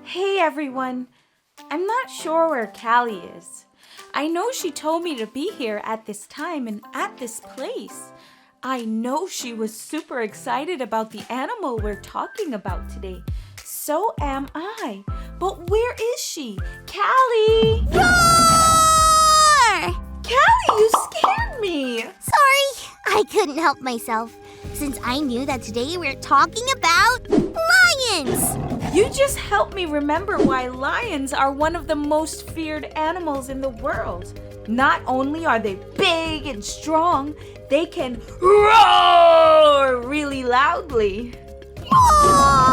Hey everyone! I'm not sure where Callie is. I know she told me to be here at this time and at this place. I know she was super excited about the animal we're talking about today. So am I. But where is she? Callie! Roar! Callie, you scared me! Sorry, I couldn't help myself, since I knew that today we're talking about lions! You just helped me remember why lions are one of the most feared animals in the world. Not only are they big and strong, they can roar really loudly. Roar!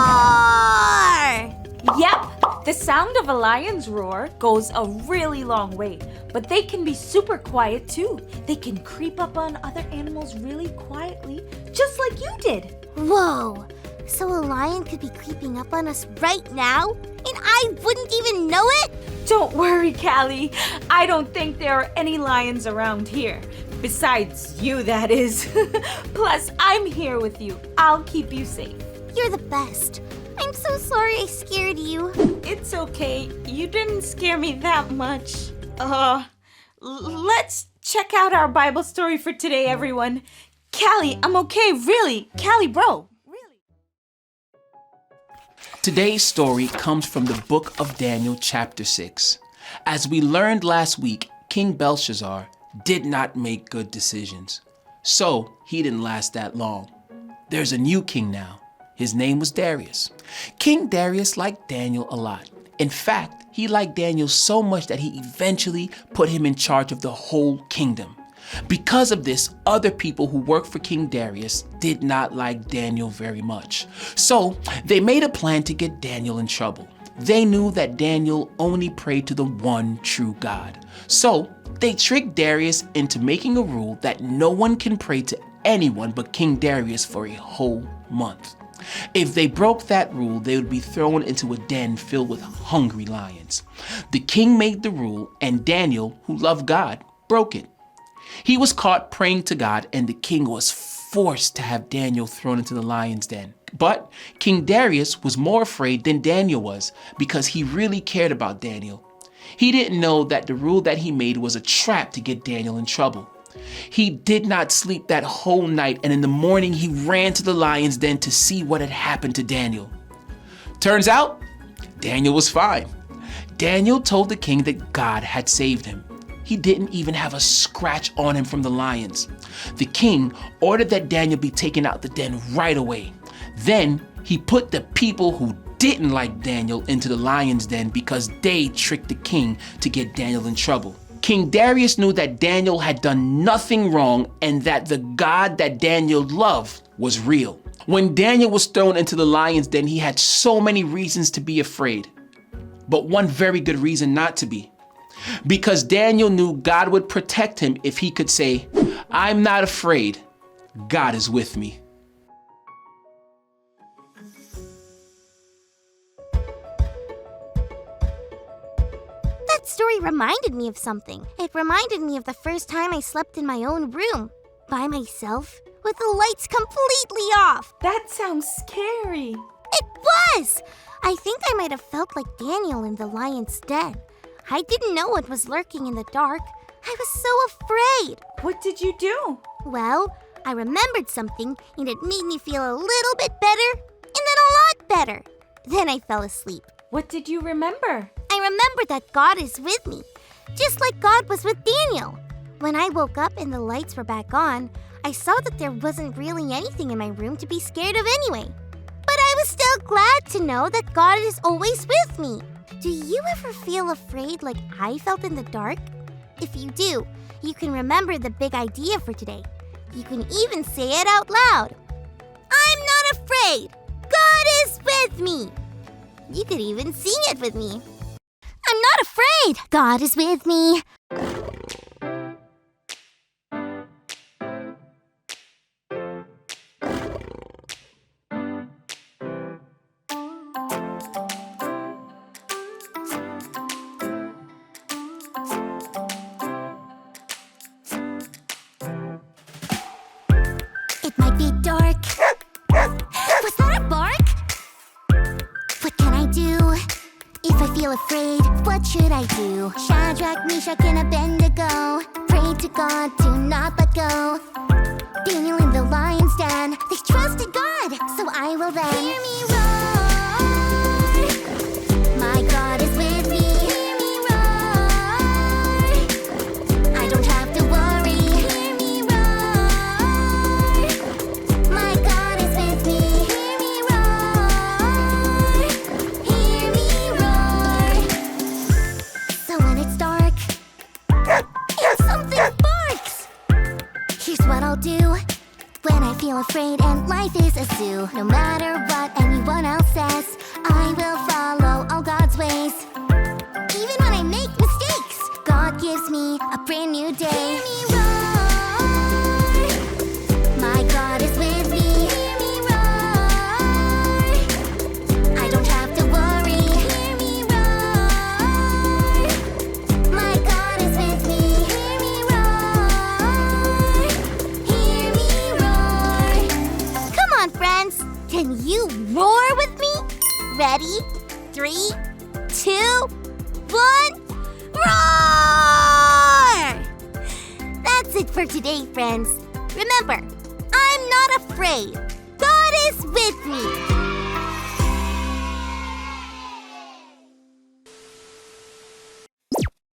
Yep, the sound of a lion's roar goes a really long way, but they can be super quiet too. They can creep up on other animals really quietly, just like you did. Whoa, so a lion could be creeping up on us right now, and I wouldn't even know it? Don't worry, Callie. I don't think there are any lions around here. Besides you, that is. Plus, I'm here with you. I'll keep you safe. You're the best. I'm so sorry I scared you. It's okay. You didn't scare me that much. Let's check out our Bible story for today, everyone. Callie, I'm okay, really. Callie, bro. Really. Today's story comes from the book of Daniel, chapter 6. As we learned last week, King Belshazzar did not make good decisions. So he didn't last that long. There's a new king now. His name was Darius. King Darius liked Daniel a lot. In fact, he liked Daniel so much that he eventually put him in charge of the whole kingdom. Because of this, other people who worked for King Darius did not like Daniel very much. So they made a plan to get Daniel in trouble. They knew that Daniel only prayed to the one true God. So they tricked Darius into making a rule that no one can pray to anyone but King Darius for a whole month. If they broke that rule, they would be thrown into a den filled with hungry lions. The king made the rule, and Daniel, who loved God, broke it. He was caught praying to God, and the king was forced to have Daniel thrown into the lion's den. But King Darius was more afraid than Daniel was because he really cared about Daniel. He didn't know that the rule that he made was a trap to get Daniel in trouble. He did not sleep that whole night, and in the morning he ran to the lion's den to see what had happened to Daniel. Turns out, Daniel was fine. Daniel told the king that God had saved him. He didn't even have a scratch on him from the lions. The king ordered that Daniel be taken out the den right away. Then he put the people who didn't like Daniel into the lion's den because they tricked the king to get Daniel in trouble. King Darius knew that Daniel had done nothing wrong and that the God that Daniel loved was real. When Daniel was thrown into the lion's den, he had so many reasons to be afraid, but one very good reason not to be. Because Daniel knew God would protect him if he could say, "I'm not afraid, God is with me." That story reminded me of something. It reminded me of the first time I slept in my own room, by myself, with the lights completely off. That sounds scary. It was! I think I might have felt like Daniel in the lion's den. I didn't know what was lurking in the dark. I was so afraid. What did you do? Well, I remembered something, and it made me feel a little bit better, and then a lot better. Then I fell asleep. What did you remember? I remembered that God is with me, just like God was with Daniel. When I woke up and the lights were back on, I saw that there wasn't really anything in my room to be scared of anyway. But I was still glad to know that God is always with me. Do you ever feel afraid like I felt in the dark? If you do, you can remember the big idea for today. You can even say it out loud. I'm not afraid. God is with me. You could even sing it with me. I'm not afraid. God is with me. It might be dark. Was that a bark? What can I do If I feel afraid, what should I do? Shadrach, Meshach, and Abednego prayed to God to not let go. Daniel in the lion's den, they trusted God, so I will then hear me roar. My God is with me. Hear me roar. I don't have to worry. Hear me roar. My God is with me. Hear me roar. Hear me roar. So when it's dark and something barks, here's what I'll do. When I feel afraid and life is a zoo, no matter what anyone else says, I will follow all God's ways. Even when I make mistakes, God gives me a brand new day. Hear me roar. My God is with me. Hear me roar. I don't have to worry. Hear me roar. My God is with me. Hear me roar. Hear me roar. Come on, friends. Can you roar with me? Ready? 3, 2, 1. Roar! That's it for today, friends. Remember, I'm not afraid. God is with me.